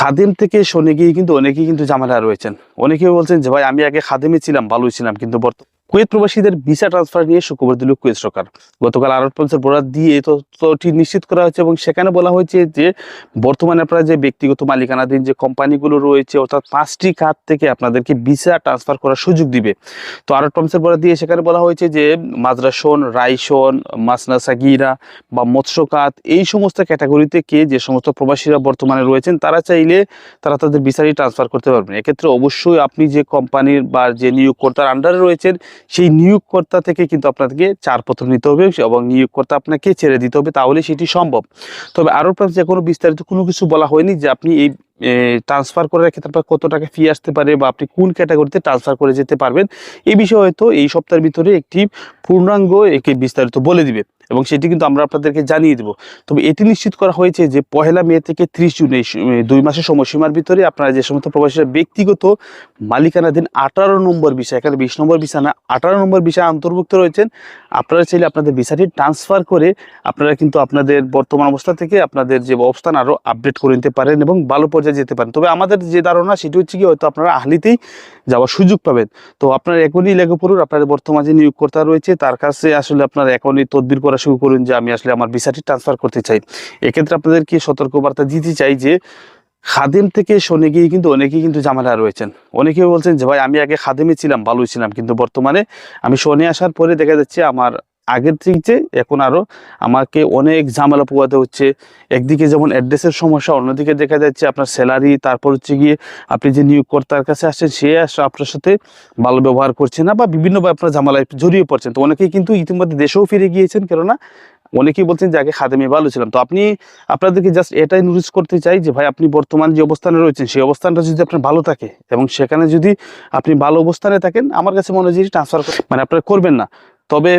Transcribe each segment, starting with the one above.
খাদেম থেকে শোনে গিয়ে কিন্তু অনেকেই কিন্তু ঝামেলা রয়েছেন। অনেকেই বলছেন যে ভাই আমি আগে খাদেমে ছিলাম, ভালোই ছিলাম, কিন্তু কুয়েত প্রবাসীদের ভিসা ট্রান্সফার নিয়ে শুক্রবার দিল কুয়েত সরকার। গতকাল আরব টাইমসের বরাত দিয়ে তথ্যটি নিশ্চিত করা হয়েছে এবং সেখানে বলা হয়েছে যে বর্তমানে আপনারা যে ব্যক্তিগত মালিকানাধীন যে কোম্পানিগুলো রয়েছে অর্থাৎ 5টি খাত থেকে আপনাদেরকে ভিসা ট্রান্সফার করার সুযোগ দিবে। তো আরব টাইমসের বরাত দিয়ে সেখানে বলা হয়েছে যে মাজরাসন, রাইসন, মাসনা সাগিরা বা মৎস্য খাত, এই সমস্ত ক্যাটাগরিতে যে সমস্ত প্রবাসীরা বর্তমানে রয়েছেন তারা চাইলে তারা তাদের ভিসাটি ট্রান্সফার করতে পারবেন। এক্ষেত্রে অবশ্যই আপনি যে কোম্পানির বা যে নিয়োগকর্তার আন্ডারে রয়েছেন সেই নিয়োগকর্তা থেকে কিন্তু আপনাদেরকে ছাড়পত্র নিতে হবে এবং নিয়োগকর্তা আপনাকে ছেড়ে দিতে হবে, তাহলে সেটি সম্ভব। তবে আরও যে কোনো বিস্তারিত কোনো কিছু বলা হয়নি যে আপনি এই ট্রান্সফার করার ক্ষেত্রে আপনার কত টাকা ফি আসতে পারে বা আপনি কোন ক্যাটাগরিতে ট্রান্সফার করে যেতে পারবেন, এই বিষয়ে হয়তো এই সপ্তাহের ভিতরে একটি পূর্ণাঙ্গ একে বিস্তারিত বলে দিবে এবং সেটি কিন্তু আমরা আপনাদেরকে জানিয়ে দেবো। তবে এটি নিশ্চিত করা হয়েছে যে 1 মে থেকে 30 জুন এই 2 মাসের সময়সীমার ভিতরে আপনারা যে সমস্ত প্রবাসীরা ব্যক্তিগত মালিকানাধীন 18 নম্বর ভিসা, এখানে 20 নম্বর ভিসা না, 18 নম্বর ভিসা অন্তর্ভুক্ত রয়েছেন, আপনারা চাইলে আপনাদের ভিসাটি ট্রান্সফার করে আপনারা কিন্তু আপনাদের বর্তমান অবস্থা থেকে আপনাদের যে অবস্থান আরও আপডেট করে নিতে পারেন এবং ভালো পর্যায়ে যেতে পারেন। তবে আমাদের যে ধারণা সেটি হচ্ছে কি হয়তো আপনারা আহলিতেই যাওয়ার সুযোগ পাবেন। তো আপনারা এখনই লেগে পড়ুন, আপনাদের বর্তমানে যে নিয়োগকর্তা রয়েছে তার কাছে আসলে আপনারা এখনই তদবির করা শুরু করুন যে আমি আসলে আমার ভিসাটি ট্রান্সফার করতে চাই। এক্ষেত্রে আপনাদেরকে সতর্কবার্তা দিতে চাই যে খাদেম থেকে শোনে গিয়ে কিন্তু অনেকেই কিন্তু ঝামেলা রয়েছেন। অনেকেই বলছেন যে ভাই আমি আগে খাদেমে ছিলাম, ভালোই ছিলাম, কিন্তু বর্তমানে আমি শোনে আসার পরে দেখা যাচ্ছে আমার আগের থেকে এখন আরও আমাকে অনেক ঝামেলা পোয়াতে হচ্ছে। একদিকে যেমন অ্যাড্রেসের সমস্যা, অন্যদিকে দেখা যাচ্ছে আপনার স্যালারি, তারপর হচ্ছে গিয়ে আপনি যে নিয়োগকর্তার কাছে আসছেন সে আপনার সাথে ভালো ব্যবহার করছে না বা বিভিন্নভাবে আপনার ঝামেলায় জড়িয়ে পড়ছেন। তো অনেকেই কিন্তু ইতিমধ্যে দেশেও ফিরে গিয়েছেন, কেননা অনেকেই বলছেন যে আগে খাদেমে ভালো ছিলাম। তো আপনাদেরকে জাস্ট এটাই নোটিস করতে চাই যে ভাই আপনি বর্তমান যে অবস্থানে রয়েছেন সেই অবস্থানটা যদি আপনার ভালো থাকে এবং সেখানে যদি আপনি ভালো অবস্থানে থাকেন, আমার কাছে মনে হয় যে ট্রান্সফার আপনারা করবেন না। তবে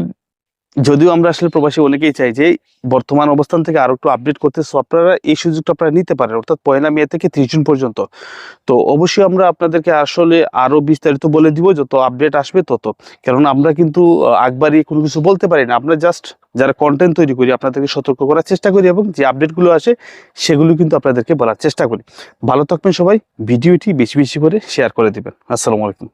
যদিও আমরা আসলে প্রবাসী অনেকেই চাই যে বর্তমান অবস্থান থেকে আরো একটু আপডেট করতে, সো আপনারা এই সুযোগটা আপনারা নিতে পারেন, অর্থাৎ 1 মে থেকে 30 জুন পর্যন্ত। তো অবশ্যই আমরা আপনাদেরকে আসলে আরো বিস্তারিত বলে দিব যত আপডেট আসবে তত, কেননা আমরা কিন্তু একবারই কোনো কিছু বলতে পারি না। আমরা জাস্ট যারা কন্টেন্ট তৈরি করি আপনাদেরকে সতর্ক করার চেষ্টা করি এবং যে আপডেটগুলো আসে সেগুলো কিন্তু আপনাদেরকে বলার চেষ্টা করি। ভালো থাকবেন সবাই, ভিডিওটি বেশি বেশি করে শেয়ার করে দিবেন। আসসালামু আলাইকুম।